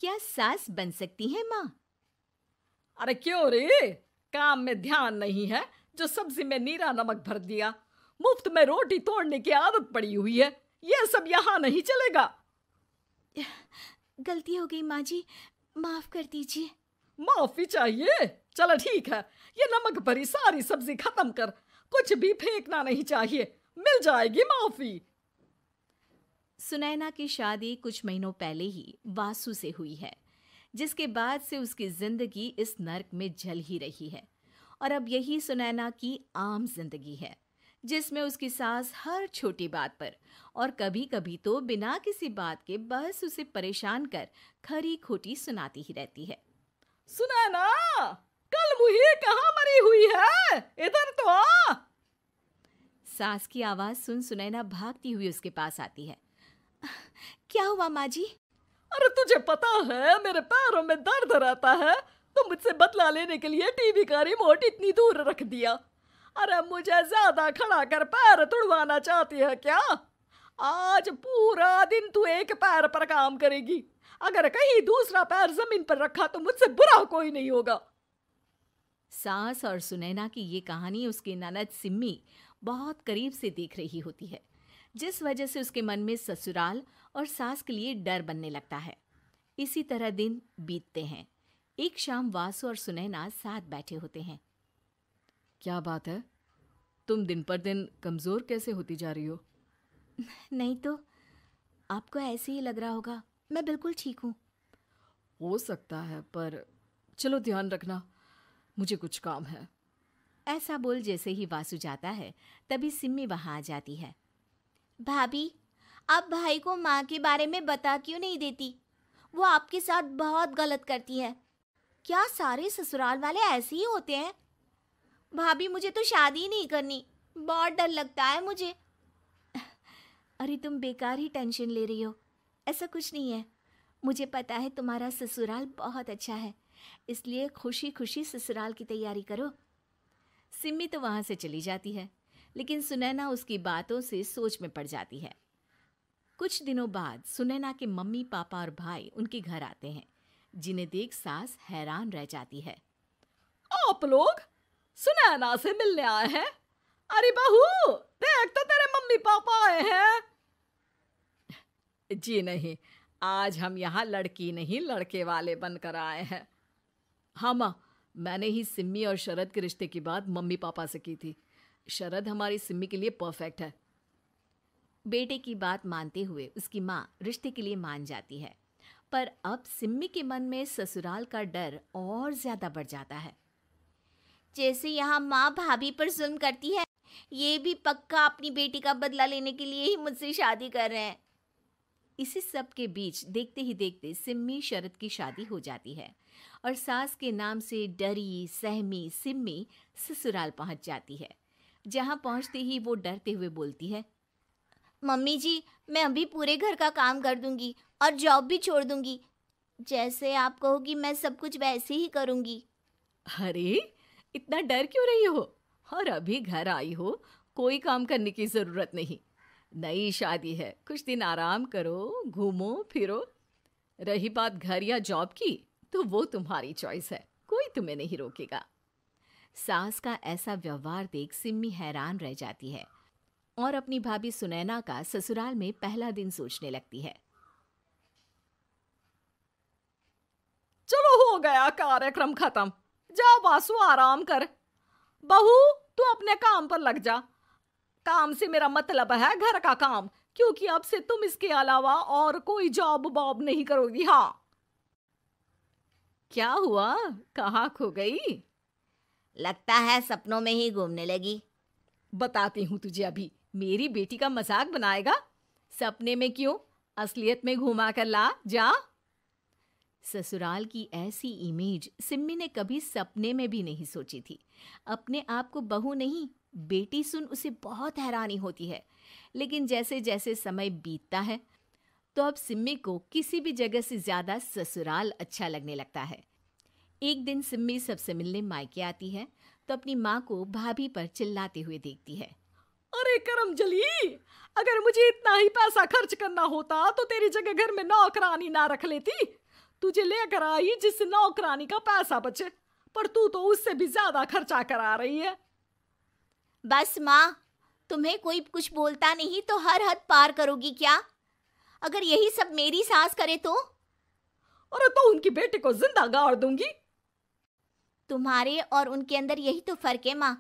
क्या सास बन सकती है माँ? अरे क्यों रे, काम में ध्यान नहीं है जो सब्जी में नीरा नमक भर दिया। मुफ्त में रोटी तोड़ने की आदत पड़ी हुई है, ये सब यहाँ नहीं चलेगा। गलती हो गई माँ जी, माफ कर दीजिए। माफी चाहिए? चलो ठीक है, ये नमक भरी सारी सब्जी खत्म कर, कुछ भी फेंकना नहीं चाहिए, मिल जाएगी माफी। सुनैना की शादी कुछ महीनों पहले ही वासु से हुई है, जिसके बाद से उसकी जिंदगी इस नर्क में जल ही रही है। और अब यही सुनैना की आम जिंदगी है, जिसमें उसकी सास हर छोटी बात पर और कभी कभी तो बिना किसी बात के बस उसे परेशान कर खरी खोटी सुनाती ही रहती है। सुनैना, कल मुही कहाँ मरी हुई है, इधर तो आ। सास की आवाज सुन सुनैना भागती हुई उसके पास आती है। क्या हुआ माँ जी? अरे तुझे पता है मेरे पैरों में दर्द रहता है, तो मुझसे बदला लेने के लिए टीवी का रिमोट इतनी दूर रख दिया। अरे मुझे ज्यादा खड़ा कर पैर तुड़वाना चाहती है क्या? आज पूरा दिन तू एक पैर पर काम करेगी, अगर कहीं दूसरा पैर जमीन पर रखा तो मुझसे बुरा कोई नहीं होगा। सास और सुनैना की ये कहानी उसकी ननद सिम्मी बहुत करीब से देख रही होती है, जिस वजह से उसके मन में ससुराल और सास के लिए डर बनने लगता है। इसी तरह दिन बीतते हैं। एक शाम वासु और सुनैना साथ बैठे होते हैं। क्या बात है, तुम दिन पर दिन कमजोर कैसे होती जा रही हो? नहीं तो, आपको ऐसे ही लग रहा होगा, मैं बिल्कुल ठीक हूँ। हो सकता है, पर चलो ध्यान रखना, मुझे कुछ काम है। ऐसा बोल जैसे ही वासु जाता है, तभी सिम्मी वहां आ जाती है। भाभी, आप भाई को माँ के बारे में बता क्यों नहीं देती? वो आपके साथ बहुत गलत करती है। क्या सारे ससुराल वाले ऐसे ही होते हैं? भाभी, मुझे तो शादी नहीं करनी, बहुत डर लगता है मुझे। अरे तुम बेकार ही टेंशन ले रही हो, ऐसा कुछ नहीं है। मुझे पता है तुम्हारा ससुराल बहुत अच्छा है, इसलिए खुशी खुशी ससुराल की तैयारी करो। सिम्मी तो वहां से चली जाती है, लेकिन सुनैना उसकी बातों से सोच में पड़ जाती है। कुछ दिनों बाद सुनैना के मम्मी पापा और भाई उनके घर आते हैं, जिन्हें देख सास हैरान रह जाती है। आप लोग सुनैना से मिलने आए हैं? अरे बहू, देख तो तेरे मम्मी पापा आए हैं। जी नहीं, आज हम यहाँ लड़की नहीं लड़के वाले बनकर आए हैं। हाँ माँ, मैंने ही सिम्मी और शरद के रिश्ते की बात मम्मी पापा से की थी। शरद हमारी सिम्मी के लिए परफेक्ट है। बेटे की बात मानते हुए उसकी माँ रिश्ते के लिए मान जाती है, पर अब सिम्मी के मन में ससुराल का डर और ज्यादा बढ़ जाता है। जैसे यहाँ माँ भाभी पर जुल्म करती है, ये भी पक्का अपनी बेटी का बदला लेने के लिए ही मुझसे शादी कर रहे हैं। इसी सब के बीच देखते ही देखते सिम्मी शरद की शादी हो जाती है और सास के नाम से डरी सहमी सिम्मी ससुराल पहुंच जाती है, जहां पहुंचते ही वो डरते हुए बोलती है, मम्मी जी, मैं अभी पूरे घर का काम कर दूंगी और जॉब भी छोड़ दूंगी। जैसे आप कहोगी मैं सब कुछ वैसे ही करूंगी। अरे इतना डर क्यों रही हो? और अभी घर आई हो, कोई काम करने की जरूरत नहीं। नई शादी है, कुछ दिन आराम करो, घूमो फिरो। रही बात घर या जॉब की, तो वो तुम्हारी चॉइस है, कोई तुम्हें नहीं रोकेगा। सास का ऐसा व्यवहार देख सिम्मी हैरान रह जाती है और अपनी भाभी सुनैना का ससुराल में पहला दिन सोचने लगती है। चलो हो गया कार्यक्रम खत्म, जा वासु आराम कर। बहू, तू अपने काम पर लग जा। काम से मेरा मतलब है घर का काम, क्योंकि अब से तुम इसके अलावा और कोई जॉब बॉब नहीं करोगी। हाँ। क्या हुआ, कहाँ खो गई? लगता है सपनों में ही घूमने लगी। बताती हूँ तुझे अभी। मेरी बेटी का मजाक बनाएगा? सपने में क्यों, असलियत में घुमा कर ला, जा। ससुराल की ऐसी इमेज सिम्मी ने कभी सपने में भी नहीं सोची थी। अपने आप को बहू नहीं, बेटी सुन उसे बहुत हैरानी होती है। लेकिन जैसे जैसे समय बीतता है, तो अब सिम्मी को किसी भी जगह से ज्यादा ससुराल अच्छा लगने लगता है। एक दिन सिम्मी सबसे मिलने मायके आती है, तो अपनी माँ को भाभी पर चिल्लाते हुए देखती है। अरे करमजली, अगर मुझे इतना ही पैसा खर्च करना होता तो तेरी जगह घर में नौकरानी ना रख लेती। तुझे लेकर आई जिससे नौकरानी का पैसा बचे, पर तू तो उससे भी ज्यादा खर्चा करा रही है। बस माँ, तुम्हें कोई कुछ बोलता नहीं तो हर हद पार करोगी क्या? अगर यही सब मेरी सास करे तो? अरे तो उनकी बेटी को जिंदा गाड़ दूंगी। तुम्हारे और उनके अंदर यही तो फर्क है माँ।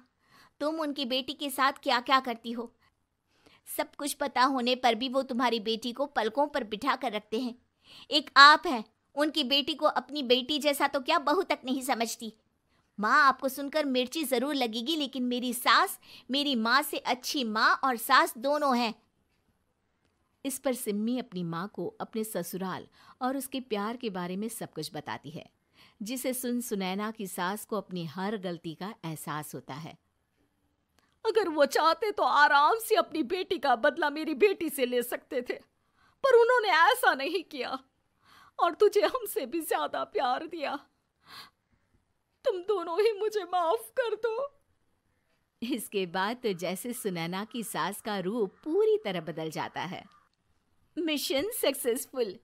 तुम उनकी बेटी के साथ क्या क्या करती हो, सब कुछ पता होने पर भी वो तुम्हारी बेटी को पलकों पर बिठा कर रखते हैं। एक आप है, उनकी बेटी को अपनी बेटी जैसा तो क्या बहू तक नहीं समझती। माँ, आपको सुनकर मिर्ची जरूर लगेगी, लेकिन मेरी सास मेरी माँ से अच्छी माँ और सास दोनों हैं। इस पर सिम्मी अपनी माँ को अपने ससुराल और उसके प्यार के बारे में सब कुछ बताती है, जिसे सुन सुनैना की सास को अपनी हर गलती का एहसास होता है। अगर वो चाहते तो आराम से अपनी बेटी का बदला मेरी बेटी से ले सकते थे, पर उन्होंने ऐसा नहीं किया और तुझे हमसे भी ज्यादा प्यार दिया। तुम दोनों ही मुझे माफ कर दो। इसके बाद तो जैसे सुनैना की सास का रूप पूरी तरह बदल जाता है। Mission successful.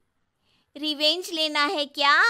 रिवेंज लेना है क्या?